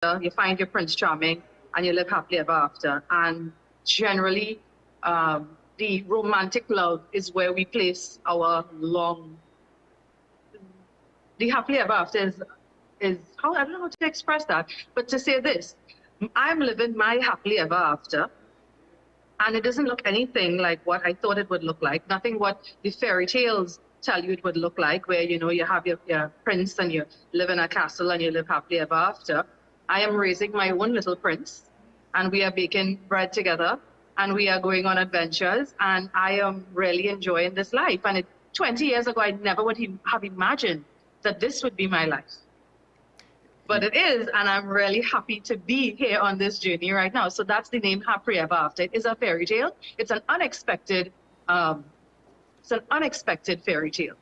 you find your Prince Charming, and you live happily ever after. And generally, the romantic love is where we place our the happily ever after is how, I don't know how to express that, but to say this, I'm living my happily ever after, and it doesn't look anything like what I thought it would look like, nothing what the fairy tales tell you it would look like, where, you know, you have your prince and you live in a castle and you live happily ever after. I am raising my own little prince, and we are baking bread together, and we are going on adventures, and I am really enjoying this life. And 20 years ago, I never would have imagined that this would be my life. But it is, and I'm really happy to be here on this journey right now. So that's the name Happily Ever After. It is a fairy tale. It's an unexpected fairy tale.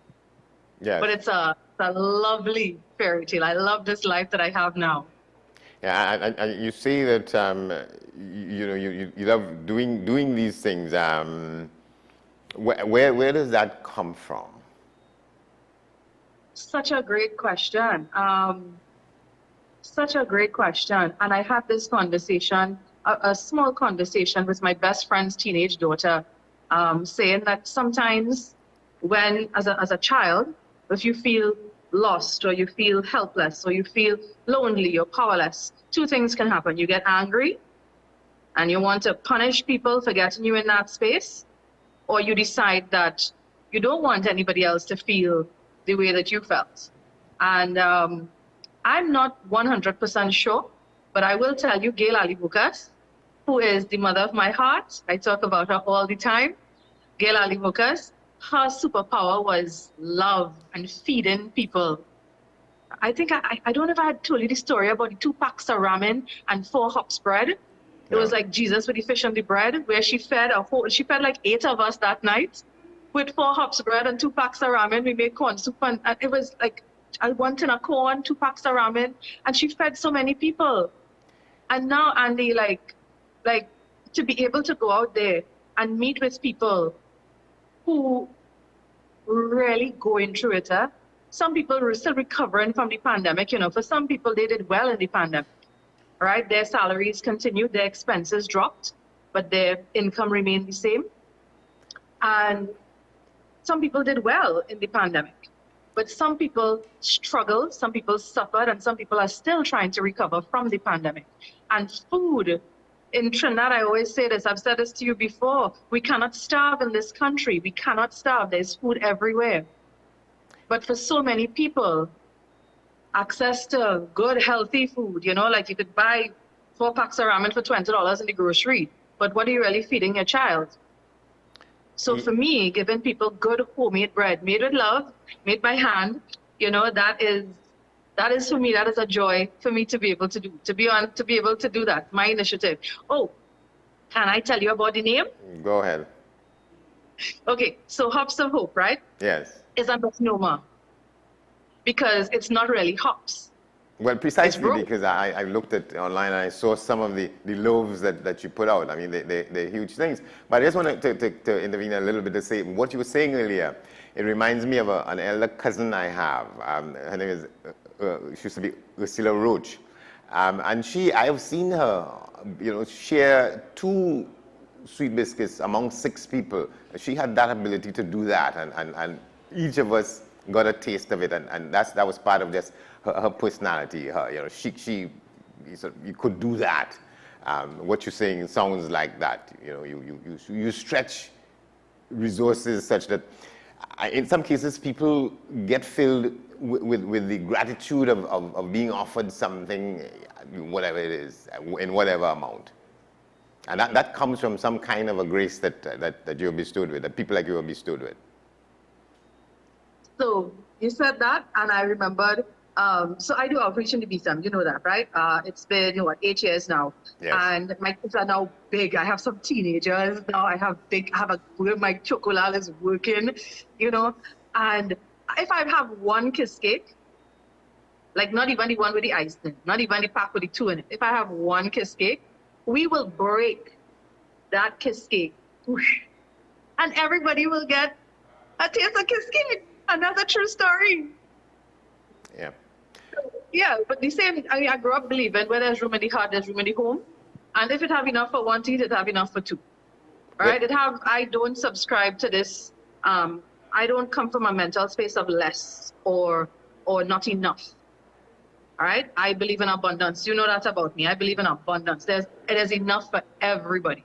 Yes. But it's a lovely fairy tale. I love this life that I have now. Yeah, and you say that you love doing these things. Where does that come from? Such a great question. Such a great question. And I had this conversation, a small conversation with my best friend's teenage daughter, saying that sometimes when, as a child, if you feel lost or you feel helpless or you feel lonely or powerless, two things can happen. You get angry and you want to punish people for getting you in that space, or you decide that you don't want anybody else to feel the way that you felt. And I'm not 100% sure, but I will tell you, Gail Ali Bukas, who is the mother of my heart, I talk about her all the time. Gail Ali Bukas, her superpower was love and feeding people. I think I don't know if I had told you the story about the 2 packs of ramen and 4 hops bread. It was like Jesus with the fish and the bread, where she fed like 8 of us that night with 4 hops bread and 2 packs of ramen. We made corn soup, and it was like 1 tin of corn, 2 packs of ramen, and she fed so many people. And now, Andy, like to be able to go out there and meet with people who really going through it. Some people are still recovering from the pandemic. You know, for some people, they did well in the pandemic, right? Their salaries continued, their expenses dropped, but their income remained the same. And some people did well in the pandemic, but some people struggled, some people suffered, and some people are still trying to recover from the pandemic. And food in Trinidad, I always say this, I've said this to you before, we cannot starve in this country. We cannot starve. There's food everywhere. But for so many people, access to good, healthy food, you know, like you could buy 4 packs of ramen for $20 in the grocery, but what are you really feeding your child? So for me, giving people good homemade bread, made with love, made by hand, you know, that is for me, that is a joy for me to be able to do, to be able to do that, my initiative. Oh, can I tell you about the name? Go ahead. Okay, so Hops of Hope, right? Yes. Is a misnomer because it's not really hops. Well, precisely because I looked at online and I saw some of the loaves that you put out. I mean, they're huge things. But I just want to intervene a little bit to say what you were saying earlier. It reminds me of an elder cousin I have. Her name is, she used to be Ursula Roach. And I have seen her, you know, share 2 sweet biscuits among 6 people. She had that ability to do that, and each of us got a taste of it, and that was part of just her personality. Her, you know, you could do that. What you're saying sounds like that. You know, you stretch resources such that, in some cases, people get filled with the gratitude of being offered something, whatever it is, in whatever amount. And that comes from some kind of a grace that you're bestowed with, that people like you are bestowed with. So you said that, and I remembered, so I do outreach in the BSM, you know that, right? It's been, 8 years now. Yes. And my kids are now big. I have some teenagers now. My chocolate is working, you know. And if I have 1 kiss cake, like not even the one with the ice in, not even the pack with the 2 in it. If I have 1 kiss cake, we will break that kiss cake. And everybody will get a taste of kiss cake. And that's a true story. Yeah. Yeah, but the same, I grew up believing where there's room in the heart, there's room in the home. And if it have enough for one to eat, it have enough for two. Right? I don't subscribe to this. I don't come from a mental space of less or not enough. All right? I believe in abundance. You know that about me. I believe in abundance. It is enough for everybody.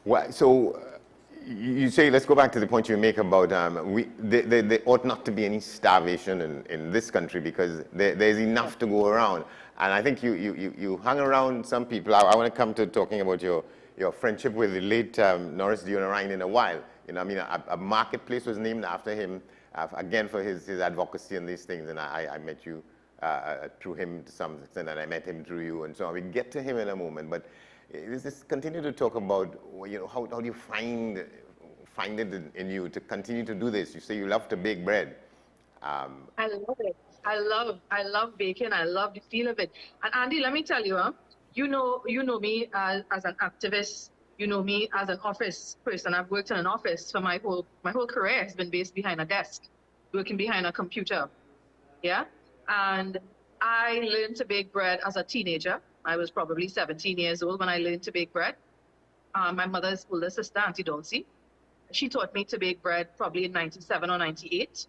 Well, so you say, let's go back to the point you make about there ought not to be any starvation in this country because there's enough to go around. And I think you hung around some people. I want to come to talking about your friendship with the late Norris Ryan in a while. You know, I mean, a marketplace was named after him, again, for his advocacy and these things. And I met you through him to some extent, and I met him through you, and so on. We get to him in a moment. But let's continue to talk about, you know, how do you find it in you to continue to do this? You say you love to bake bread. I love it. I love baking. I love the feel of it. And Andy, let me tell you, you know me as an activist. You know me as an office person. I've worked in an office for my whole career has been based behind a desk, working behind a computer. Yeah, and I learned to bake bread as a teenager. I was probably 17 years old when I learned to bake bread. My mother's older sister, Auntie Dulcie, she taught me to bake bread probably in 97 or 98.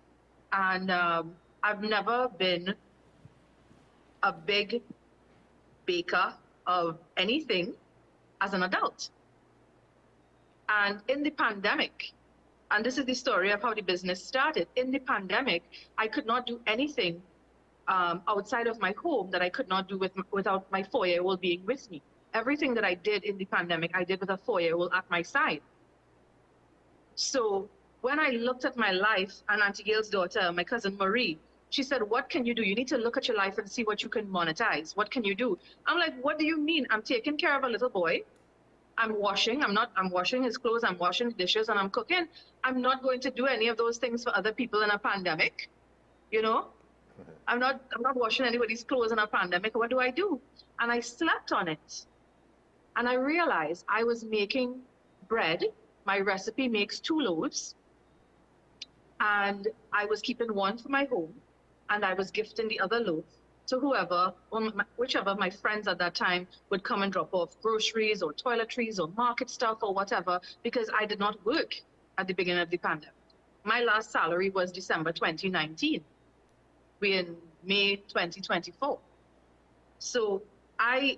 And I've never been a big baker of anything as an adult. And in the pandemic, and this is the story of how the business started, in the pandemic, I could not do anything outside of my home that I could not do without my 4-year-old being with me. Everything that I did in the pandemic, I did with a 4-year-old at my side. So when I looked at my life, and Auntie Gail's daughter, my cousin Marie, she said, what can you do? You need to look at your life and see what you can monetize. What can you do? I'm like, what do you mean? I'm taking care of a little boy. I'm washing his clothes, I'm washing dishes, and I'm cooking. I'm not going to do any of those things for other people in a pandemic, you know? I'm not washing anybody's clothes in a pandemic. What do? And I slept on it. And I realized I was making bread. My recipe makes 2 loaves. And I was keeping one for my home. And I was gifting the other loaf to whoever, or whichever of my friends at that time would come and drop off groceries or toiletries or market stuff or whatever, because I did not work at the beginning of the pandemic. My last salary was December 2019. We're in May 2024. So I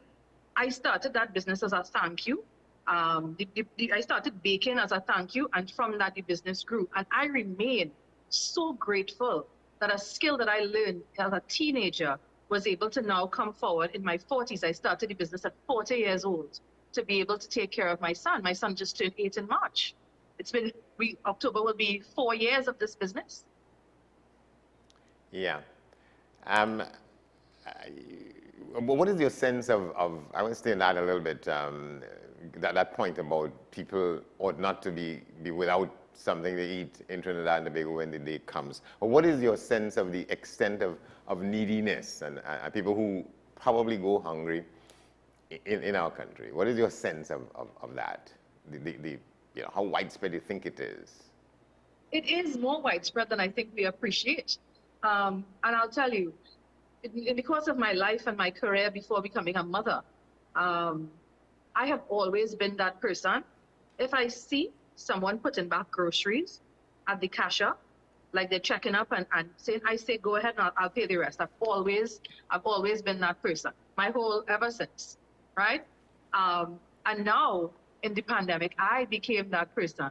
started that business as a thank you. I started baking as a thank you, and from that the business grew. And I remain so grateful that a skill that I learned as a teenager was able to now come forward in my 40s. I started the business at 40 years old to be able to take care of my son. My son just turned 8 in March. October will be 4 years of this business. Yeah. What is your sense of I want to stay on that a little bit, that point about people ought not to be without something to eat in Trinidad and Tobago when the day comes. But what is your sense of the extent of neediness and people who probably go hungry in our country? What is your sense of that? You know, how widespread do you think it is? It is more widespread than I think we appreciate. And I'll tell you, in the course of my life and my career before becoming a mother, I have always been that person. If I see someone putting back groceries at the cashier, like they're checking up and saying, I say, go ahead and I'll pay the rest. I've always been that person, ever since, right? And now in the pandemic, I became that person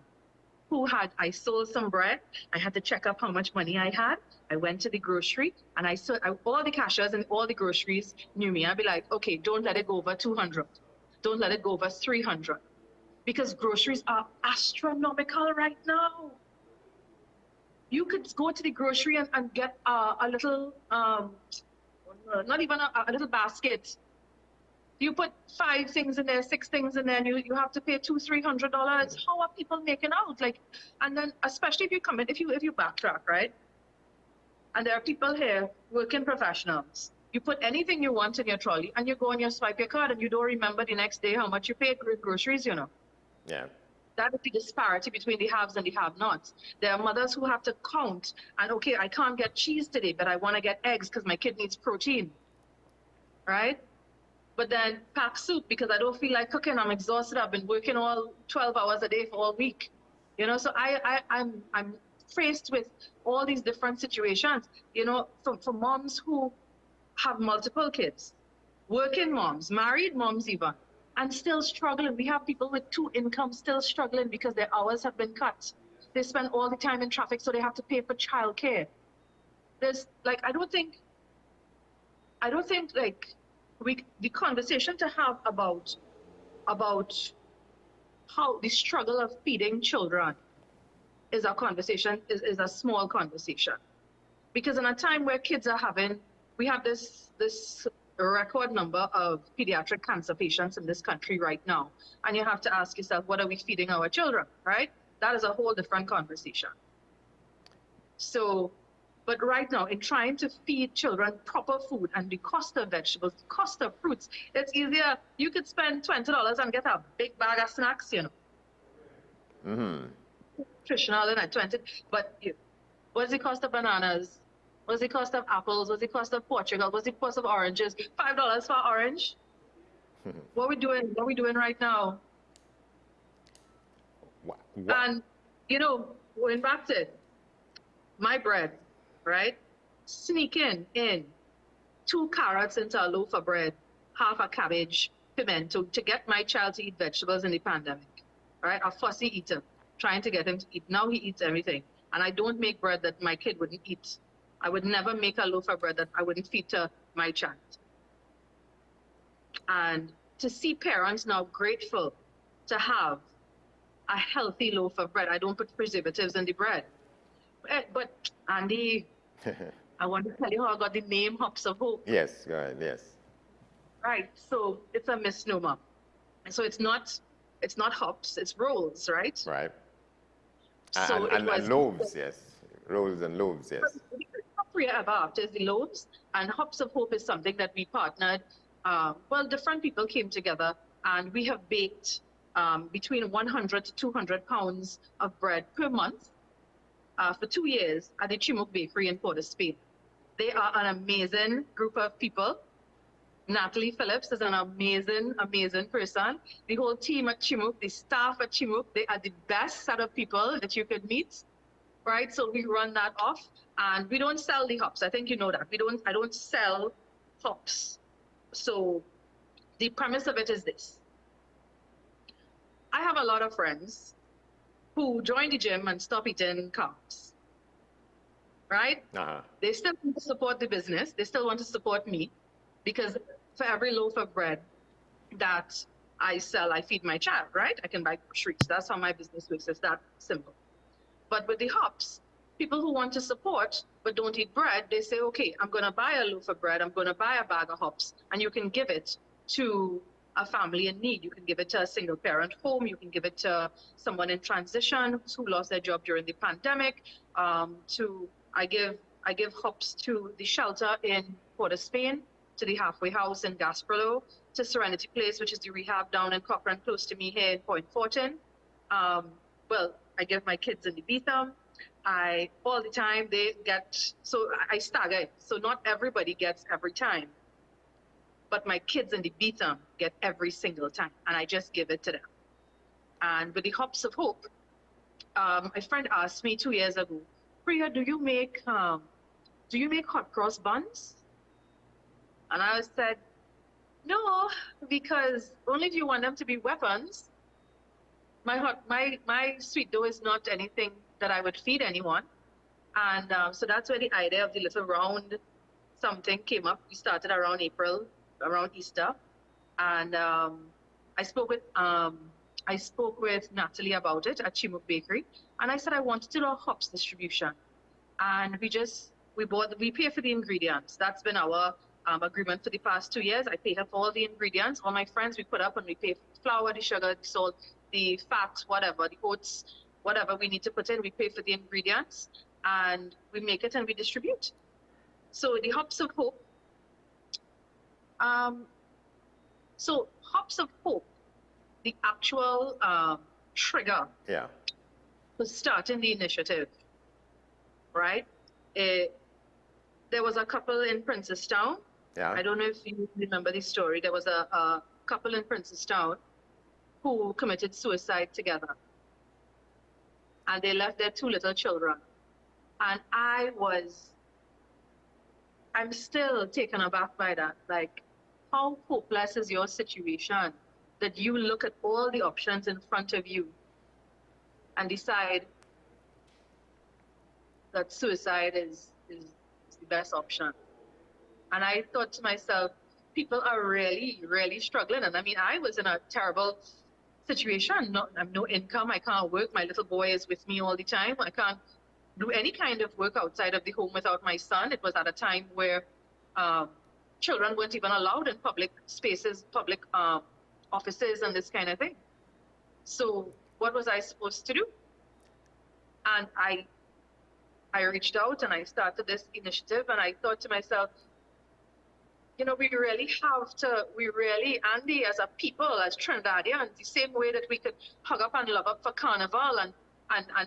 I sold some bread. I had to check up how much money I had. I went to the grocery and all the cashiers and all the groceries knew me. I'd be like, okay, don't let it go over 200. Don't let it go over 300. Because groceries are astronomical right now. You could go to the grocery and get a little, not even a little basket. You put 5 things in there, 6 things in there, and you have to pay $200-300. How are people making out? Like, and then especially if you come in, if you backtrack, right? And there are people here, working professionals. You put anything you want in your trolley, and you go and you swipe your card, and you don't remember the next day how much you paid for groceries, you know. Yeah. That is the disparity between the haves and the have-nots. There are mothers who have to count and, okay, I can't get cheese today, but I want to get eggs because my kid needs protein, right? But then pack soup because I don't feel like cooking. I'm exhausted. I've been working all 12 hours a day for all week. You know, so I'm faced with all these different situations, you know, for moms who have multiple kids, working moms, married moms even, and still struggling. We have people with 2 incomes still struggling because their hours have been cut. They spend all the time in traffic, so they have to pay for childcare. There's like, I don't think like the conversation to have about how the struggle of feeding children is a conversation, is a small conversation. Because in a time where kids are we have this record number of pediatric cancer patients in this country right now. And you have to ask yourself, what are we feeding our children, right? That is a whole different conversation. So, but right now, in trying to feed children proper food and the cost of vegetables, the cost of fruits, it's easier. You could spend $20 and get a big bag of snacks, you know. Mm-hmm. Nutritional and at 20, but what's the cost of bananas? What's the cost of apples? What's the cost of Portugal? What's the cost of oranges? $5 for orange. What we doing right now? What? And you know, going back to my bread, right? Sneaking in 2 carrots into a loaf of bread, half a cabbage, pimento to get my child to eat vegetables in the pandemic, right? A fussy eater, trying to get him to eat. Now he eats everything. And I don't make bread that my kid wouldn't eat. I would never make a loaf of bread that I wouldn't feed to my child. And to see parents now grateful to have a healthy loaf of bread. I don't put preservatives in the bread. But Andy, I want to tell you how I got the name Hops of Hope. Yes, go ahead, yes. Right, so it's a misnomer. So it's not hops, it's rolls, right? Right. So and loaves, yes. Rolls and loaves, yes. The top 3 above is the loaves, and Hops of Hope is something that we partnered. Well, different people came together, and we have baked between 100 to 200 pounds of bread per month for 2 years at the Chimuk Bakery in Port of Spain. They are an amazing group of people. Natalie Phillips is an amazing, amazing person. The whole team at Chimuk, the staff at Chimuk, they are the best set of people that you could meet, right? So we run that off, and we don't sell the hops. I think you know that. I don't sell hops. So the premise of it is this. I have a lot of friends who join the gym and stop eating carbs, right? They still want to support the business. They still want to support me, because for every loaf of bread that I sell, I feed my child, right? I can buy groceries. That's how my business works. It's that simple. But with the hops, people who want to support but don't eat bread, they say, okay, I'm going to buy a loaf of bread. I'm going to buy a bag of hops, and you can give it to a family in need. You can give it to a single parent home. You can give it to someone in transition who lost their job during the pandemic. I give hops to the shelter in Port of Spain, to the halfway house in Gasparilla, to Serenity Place, which is the rehab down in Cochrane, close to me here in Point Fortin. Well, I give my kids in the Betham. All the time they get, so I stagger it. So not everybody gets every time, but my kids in the Betham get every single time, and I just give it to them. And with the Hops of Hope, a friend asked me 2 years ago, Priya, do you make hot cross buns? And I said, no, because only if you want them to be weapons. My sweet dough is not anything that I would feed anyone. And so that's where the idea of the little round something came up. We started around April, around Easter. And I spoke with Natalie about it at Chimuk Bakery. And I said I wanted to do a hops distribution. And we pay for the ingredients. That's been our agreement for the past 2 years. I pay her for all the ingredients. All my friends, we put up, and we pay for the flour, the sugar, the salt, the fat, whatever, the oats, whatever we need to put in, we pay for the ingredients, and we make it and we distribute. So the Hops of Hope, Hops of Hope, the actual trigger Yeah. for starting the initiative, right? There was a couple in Princestown. Yeah. I don't know if you remember the story. There was a couple in Princestown who committed suicide together. And they left their 2 little children. And I'm still taken aback by that. Like, how hopeless is your situation that you look at all the options in front of you and decide that suicide is the best option? And I thought to myself, people are really, really struggling. And I mean, I was in a terrible situation. I have no income. I can't work. My little boy is with me all the time. I can't do any kind of work outside of the home without my son. It was at a time where children weren't even allowed in public spaces, public offices, and this kind of thing. So what was I supposed to do? And I reached out and I started this initiative, and I thought to myself, you know, we really, Andy, as a people, as Trinidadians, the same way that we could hug up and love up for Carnival and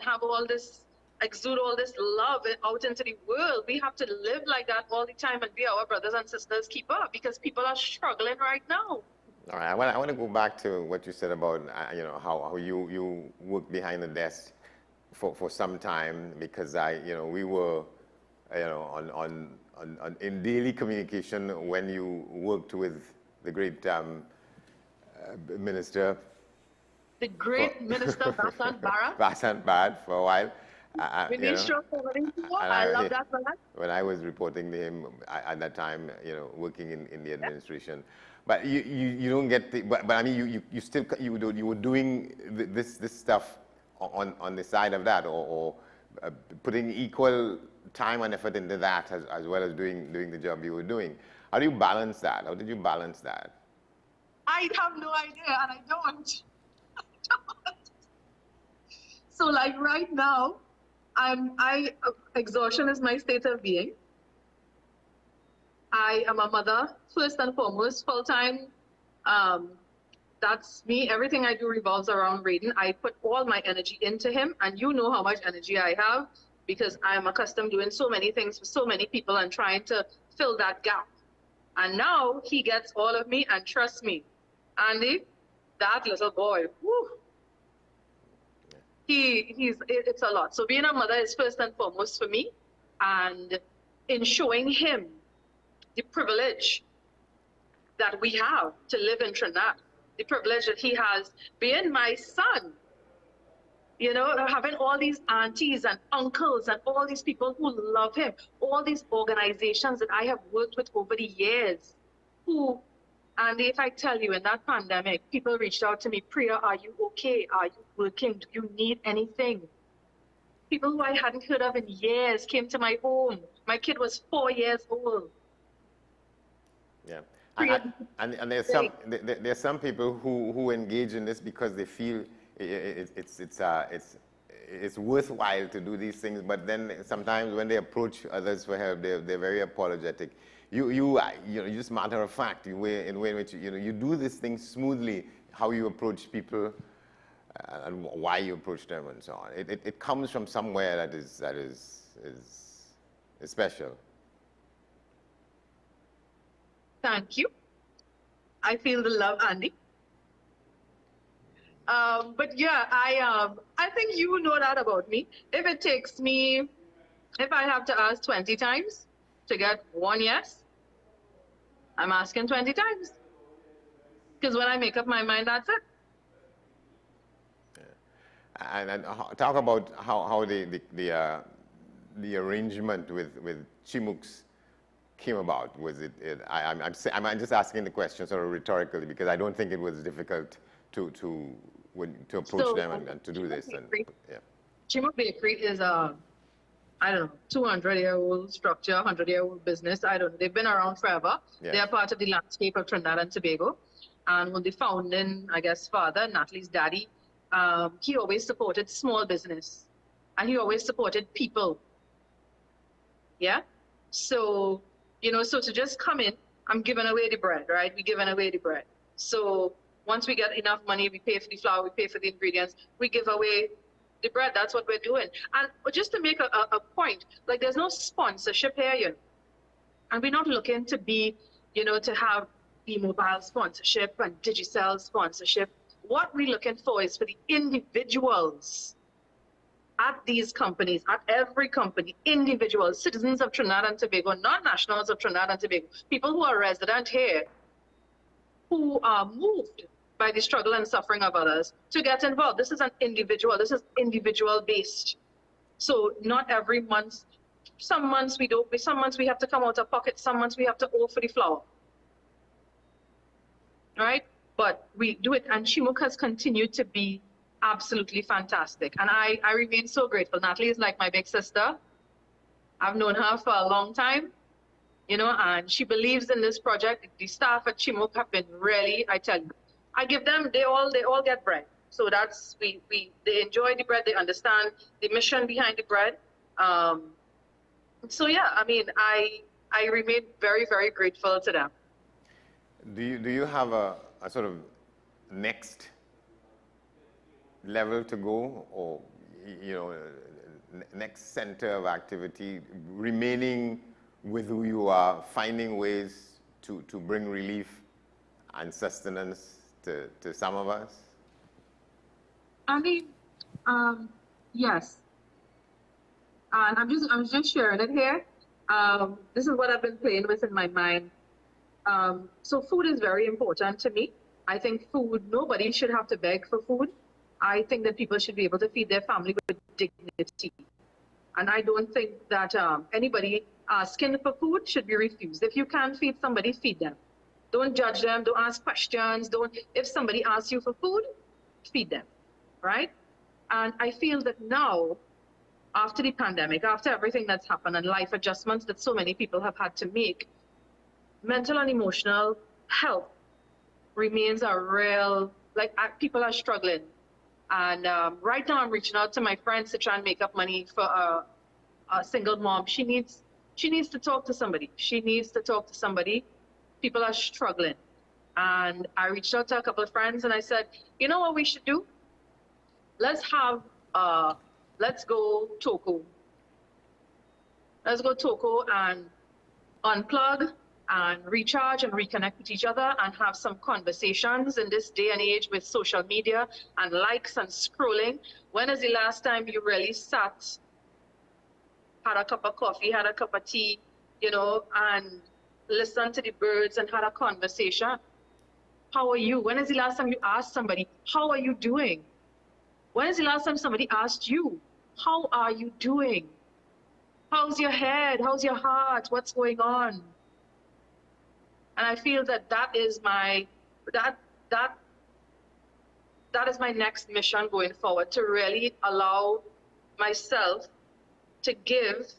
have all this, exude all this love out into the world, we have to live like that all the time and be our brothers and sisters keeper, because people are struggling right now. All right, I want to go back to what you said about, you know, how you worked behind the desk for some time, because we were, you know, in daily communication when you worked with the great minister. The great minister Basant Bara. Basant Bara for a while. I love that man. When I was reporting to him at that time, you know, working in the administration. But you don't get the, but I mean you were doing this stuff on the side of that, or putting equal time and effort into that as well as doing the job you were doing. How do you balance that? How did you balance that? I have no idea, and I don't. So like right now, exhaustion is my state of being. I am a mother, first and foremost, full-time. That's me. Everything I do revolves around Raiden. I put all my energy into him, and you know how much energy I have, because I'm accustomed doing so many things for so many people and trying to fill that gap. And now he gets all of me, and trust me, Andy, that little boy, whew, it's a lot. So being a mother is first and foremost for me, and in showing him the privilege that we have to live in Trinidad, the privilege that he has being my son, you know, having all these aunties and uncles and all these people who love him, all these organizations that I have worked with over the years, who, and if I tell you, in that pandemic, people reached out to me, Priya, are you okay? Are you working? Do you need anything? People who I hadn't heard of in years came to my home. My kid was 4 years old. Yeah. And there's some people who engage in this because they feel it's worthwhile to do these things, but then sometimes when they approach others for help, they're very apologetic. You just matter of fact, in way in which you do this thing smoothly, how you approach people and why you approach them and so on. It comes from somewhere that is special. Thank you. I feel the love, Andy. But yeah, I think you know that about me. If it takes me, if I have to ask 20 times to get one yes, I'm asking 20 times. Because when I make up my mind, that's it. Yeah. And talk about how the arrangement with Chimooks came about. Was it? I'm just asking the question sort of rhetorically, because I don't think it was difficult to approach them and to do this. Yeah. Chimook Bakery is a, I don't know, 200-year-old structure, 100-year-old business. I don't know. They've been around forever. Yes. They are part of the landscape of Trinidad and Tobago. And when the founding, I guess, father, Natalie's daddy, he always supported small business. And he always supported people. Yeah? So, so to just come in, I'm giving away the bread, right? We're giving away the bread. So Once we get enough money, we pay for the flour, we pay for the ingredients, we give away the bread. That's what we're doing. And just to make a point, like there's no sponsorship here, you know. And we're not looking to be, you know, to have Bmobile sponsorship and Digicel sponsorship. What we're looking for is for the individuals at these companies, at every company, individuals, citizens of Trinidad and Tobago, not nationals of Trinidad and Tobago, people who are resident here, who are moved by the struggle and suffering of others, to get involved. This is an individual, this is individual based. So not every month, some months we don't, some months we have to come out of pocket, some months we have to owe for the flour. Right? But we do it, and Chimuk has continued to be absolutely fantastic. And I remain so grateful. Natalie is like my big sister. I've known her for a long time, you know, and she believes in this project. The staff at Chimuk have been really, I tell you, I give them, they all get bread. So that's, they enjoy the bread, they understand the mission behind the bread. So yeah, I mean, I remain very, very grateful to them. Do you have a sort of next level to go, or, you know, next center of activity, remaining with who you are, finding ways to bring relief and sustenance to some of us? I mean, yes. And I'm just sharing it here. This is what I've been playing with in my mind. So food is very important to me. I think food, nobody should have to beg for food. I think that people should be able to feed their family with dignity. And I don't think that anybody asking for food should be refused. If you can't feed somebody, feed them. Don't judge them, don't ask questions. If somebody asks you for food, feed them, right? And I feel that now, after the pandemic, after everything that's happened and life adjustments that so many people have had to make, mental and emotional health remains a real, like people are struggling. And right now I'm reaching out to my friends to try and make up money for a single mom. She needs to talk to somebody. She needs to talk to somebody. People are struggling. And I reached out to a couple of friends and I said, you know what we should do? Let's go Toko. Let's go Toko and unplug and recharge and reconnect with each other and have some conversations in this day and age with social media and likes and scrolling. When is the last time you really sat, had a cup of coffee, had a cup of tea, you know, and listened to the birds and had a conversation? How are you? When is the last time you asked somebody, how are you doing? When is the last time somebody asked you, how are you doing? How's your head? How's your heart? What's going on? And I feel that that is my next mission going forward, to really allow myself to give,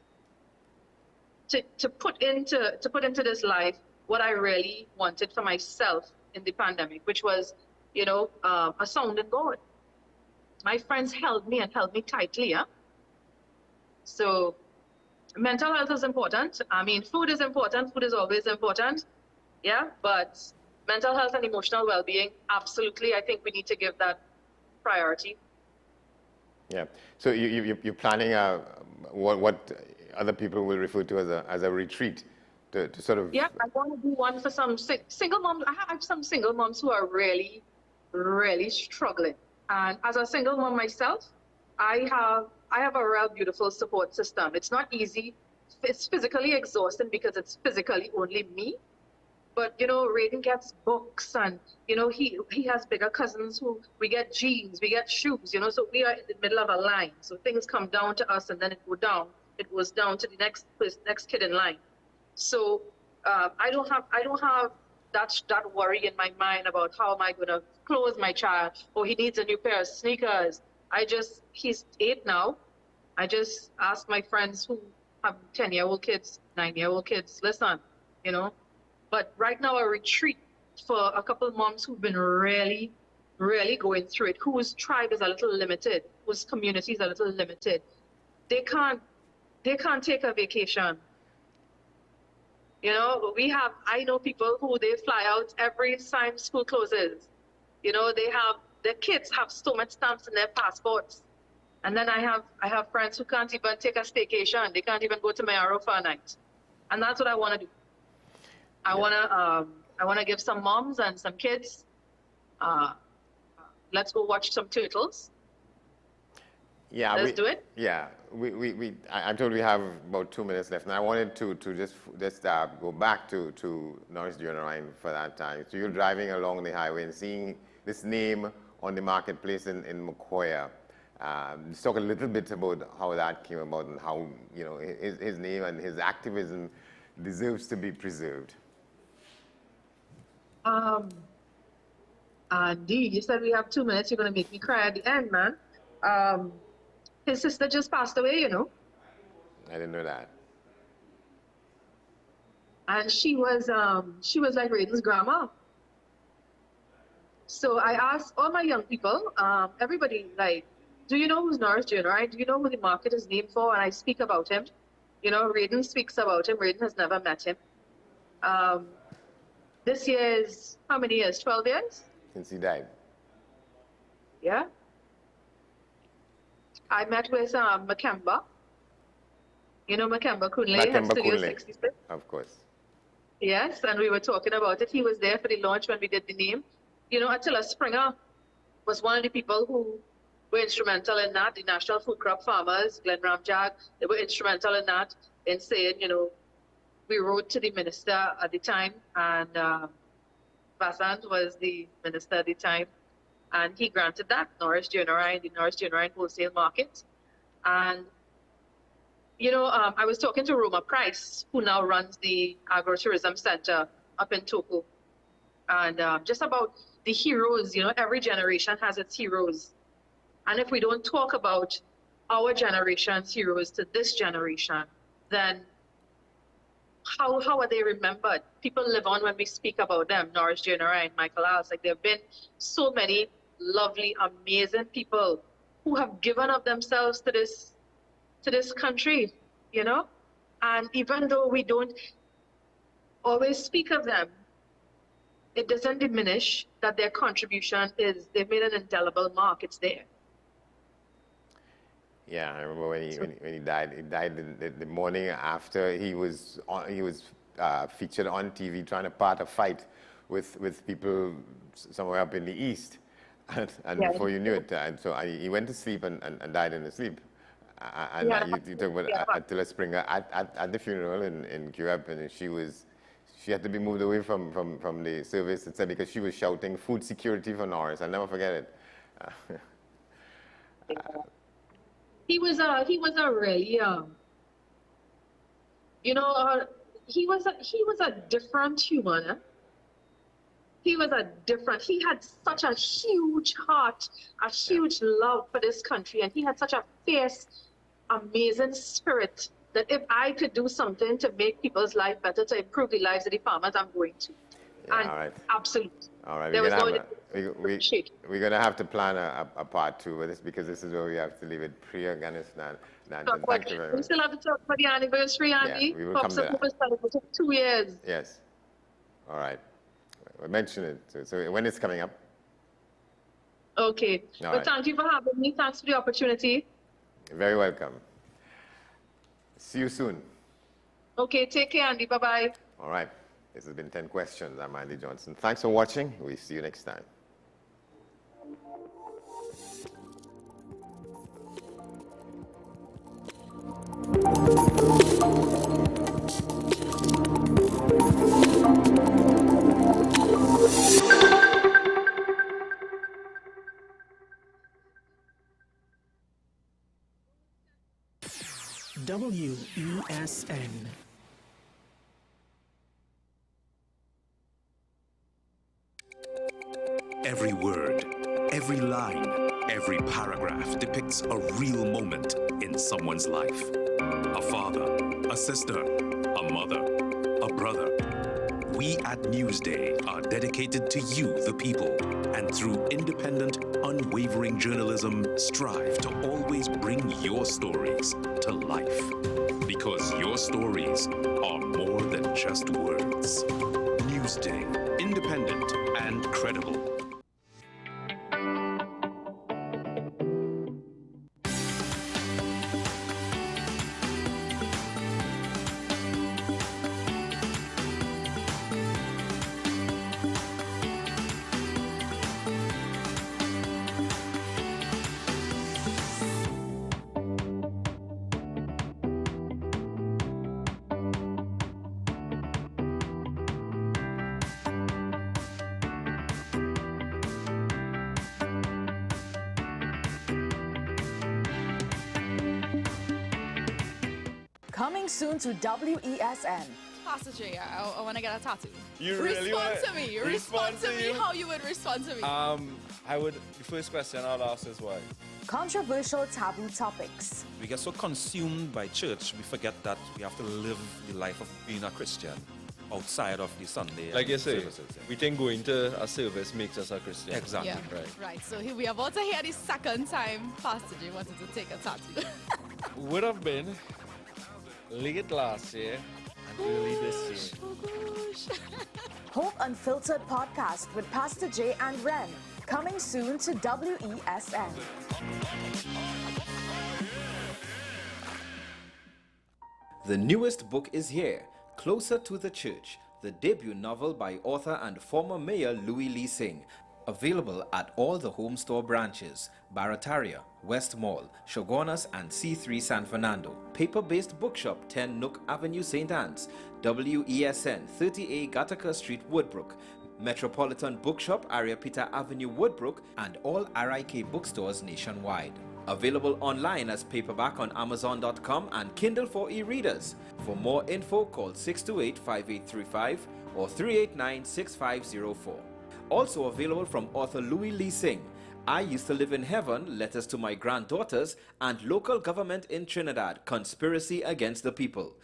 to put into this life what I really wanted for myself in the pandemic, which was, you know, a sounding board. My friends held me and held me tightly. Yeah? So mental health is important. I mean, food is important. Food is always important. Yeah, but mental health and emotional well-being, absolutely, I think we need to give that priority. Yeah. So you're planning what other people will refer to as a retreat to sort of... Yeah, I want to do one for some single moms. I have some single moms who are really, really struggling. And as a single mom myself, I have a real beautiful support system. It's not easy. It's physically exhausting because it's physically only me. But, you know, Raiden gets books and, you know, he has bigger cousins who, we get jeans, we get shoes, you know, so we are in the middle of a line. So things come down to us and then it goes down to the next kid in line. So I don't have that worry in my mind about how am I going to clothe my child, or he needs a new pair of sneakers. He's 8 now. I just ask my friends who have 10-year-old kids, 9-year-old kids, listen, you know. But right now, a retreat for a couple of moms who've been really, really going through it, whose tribe is a little limited, whose community is a little limited. They can't take a vacation. You know, I know people who they fly out every time school closes. You know, their kids have so much stamps in their passports. And then I have friends who can't even take a staycation. They can't even go to Mayaro for a night. And that's what I want to do. I want to give some moms and some kids, let's go watch some turtles. Yeah, let's do it. Yeah, I'm told we have about 2 minutes left, and I wanted to just go back to Norris Jr. for that time. So you're driving along the highway and seeing this name on the marketplace in Mokoya. Just talk a little bit about how that came about and how, you know, his name and his activism deserves to be preserved. Indeed, you said we have 2 minutes. You're going to make me cry at the end, man. His sister just passed away, you know. I didn't know that. And she was like Raiden's grandma. So I asked all my young people, everybody, like, do you know who's Norris Jr., right? Do you know who the market is named for? And I speak about him. You know, Raiden speaks about him. Raiden has never met him. This year is, how many years? 12 years? Since he died. Yeah. I met with Makemba. You know Makemba Kunle at Studio 66? Of course. Yes, and we were talking about it. He was there for the launch when we did the name. You know, Attila Springer was one of the people who were instrumental in that. The National Food Crop Farmers, Glenn Ramjag, they were instrumental in that, in saying, you know, we wrote to the minister at the time, and Vasant was the minister at the time, and he granted that, Norris Jr. the Norris Jr. wholesale market. And, you know, I was talking to Roma Price, who now runs the Agro-Tourism Center up in Toko, and just about the heroes. You know, every generation has its heroes. And if we don't talk about our generation's heroes to this generation, then how are they remembered? People live on when we speak about them, Norris Jr. and Michael Alls. Like, there have been so many lovely, amazing people who have given of themselves to this country, you know? And even though we don't always speak of them, it doesn't diminish that their contribution is, they've made an indelible mark. It's there. Yeah, I remember when he died. He died the morning after he was featured on TV trying to part a fight with people somewhere up in the east, and yeah, before you knew it, and so he went to sleep and died in his sleep. And yeah, you talk about Attila Springer at the funeral in Quebec, and she had to be moved away from the service itself because she was shouting food security for Norris. I'll never forget it. He was a really, you know, he was a different human. He had such a huge heart, a huge love for this country, and he had such a fierce, amazing spirit that if I could do something to make people's life better, to improve the lives of the farmers, I'm going to. Yeah, and all right. Absolutely. All right, we're going to have to plan a part 2 of this, because this is where we have to leave it. Priya Ganesnan. Thank you very much. We still have to talk about the anniversary, Andy. Yeah, we will come there. 2 years. Yes. All right. We'll mention it. So when it's coming up? Okay. Well, thank you for having me. Thanks for the opportunity. You're very welcome. See you soon. Okay, take care, Andy. Bye-bye. All right. This has been 10 Questions. I'm Andy Johnson. Thanks for watching. We'll see you next time. WESN. Every word, every line, every paragraph depicts a real moment in someone's life. A father, a sister, a mother, a brother. We at Newsday are dedicated to you, the people, and through independent, unwavering journalism, strive to always bring your stories to life. Because your stories are more than just words. Newsday, independent and credible. Coming soon to WESN. Pastor J, I want to get a tattoo. You really want to me. Respond to me how you would respond to me. The first question I'll ask is why? Controversial taboo topics. We get so consumed by church, we forget that we have to live the life of being a Christian outside of the Sunday. Like you say, services. we think going to a service makes us a Christian. Exactly. Yeah, right. So here we are about to hear the second time Pastor J wanted to take a tattoo. Would have been late last year and early this year. Hope Unfiltered podcast with Pastor J and Ren. Coming soon to WESN. The newest book is here, Closer to the Church, the debut novel by author and former mayor Louis Lee Singh. Available at all the Home Store branches, Barataria, West Mall, Shogunas and C3 San Fernando. Paper-based bookshop 10 Nook Avenue, St. Anne's. WESN 30A Gattaca Street, Woodbrook. Metropolitan Bookshop, Ariapita Avenue, Woodbrook, and all RIK bookstores nationwide. Available online as paperback on Amazon.com and Kindle for e-readers. For more info, call 628-5835 or 389-6504. Also available from author Louis Lee Singh, I Used to Live in Heaven, Letters to My Granddaughters, and Local Government in Trinidad, Conspiracy Against the People.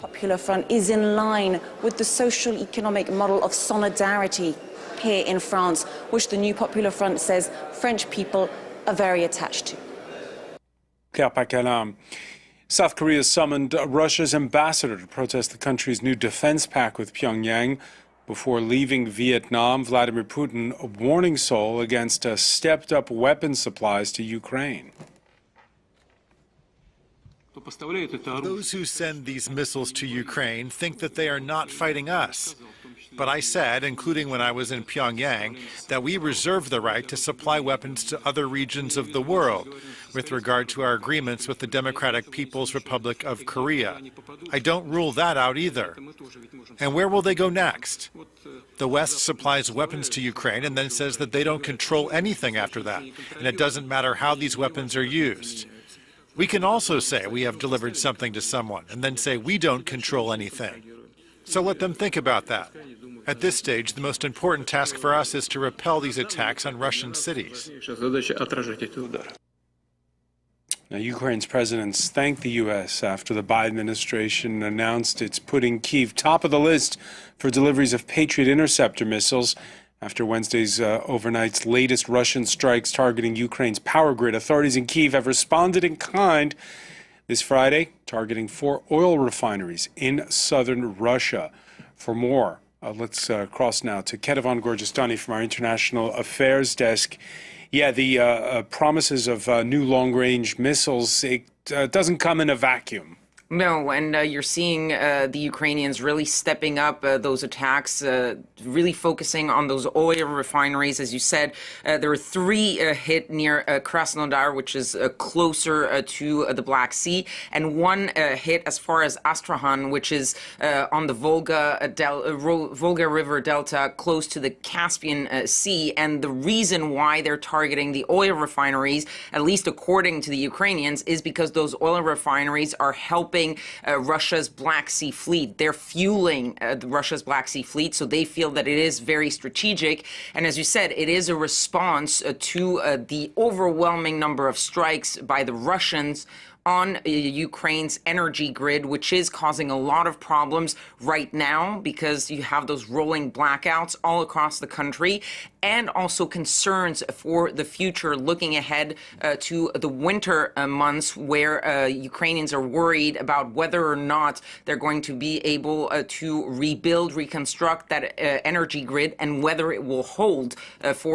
Popular Front is in line with the social economic model of solidarity here in France, which the new Popular Front says French people are very attached to. South Korea summoned Russia's ambassador to protest the country's new defense pact with Pyongyang. Before leaving Vietnam, Vladimir Putin warning Seoul against stepped-up weapons supplies to Ukraine. Those who send these missiles to Ukraine think that they are not fighting us. But I said, including when I was in Pyongyang, that we reserve the right to supply weapons to other regions of the world with regard to our agreements with the Democratic People's Republic of Korea. I don't rule that out either. And where will they go next? The West supplies weapons to Ukraine and then says that they don't control anything after that, and it doesn't matter how these weapons are used. We can also say we have delivered something to someone and then say we don't control anything. So let them think about that. At this stage, the most important task for us is to repel these attacks on Russian cities. Now, Ukraine's presidents thanked the U.S. after the Biden administration announced it's putting Kyiv top of the list for deliveries of Patriot interceptor missiles after Wednesday's overnight's latest Russian strikes targeting Ukraine's power grid. Authorities in Kyiv have responded in kind this Friday, targeting 4 oil refineries in southern Russia. For more, let's cross now to Ketevan Gorgistani from our International Affairs Desk. Yeah, the promises of new long-range missiles, it doesn't come in a vacuum. No, and you're seeing the Ukrainians really stepping up those attacks, really focusing on those oil refineries. As you said, there were 3 hit near Krasnodar, which is closer to the Black Sea, and 1 hit as far as Astrakhan, which is on the Volga River Delta, close to the Caspian Sea. And the reason why they're targeting the oil refineries, at least according to the Ukrainians, is because those oil refineries are helping supporting Russia's Black Sea Fleet. They're fueling Russia's Black Sea Fleet, so they feel that it is very strategic. And as you said, it is a response to the overwhelming number of strikes by the Russians on Ukraine's energy grid, which is causing a lot of problems right now because you have those rolling blackouts all across the country, and also concerns for the future looking ahead to the winter months, where Ukrainians are worried about whether or not they're going to be able to rebuild, reconstruct that energy grid, and whether it will hold for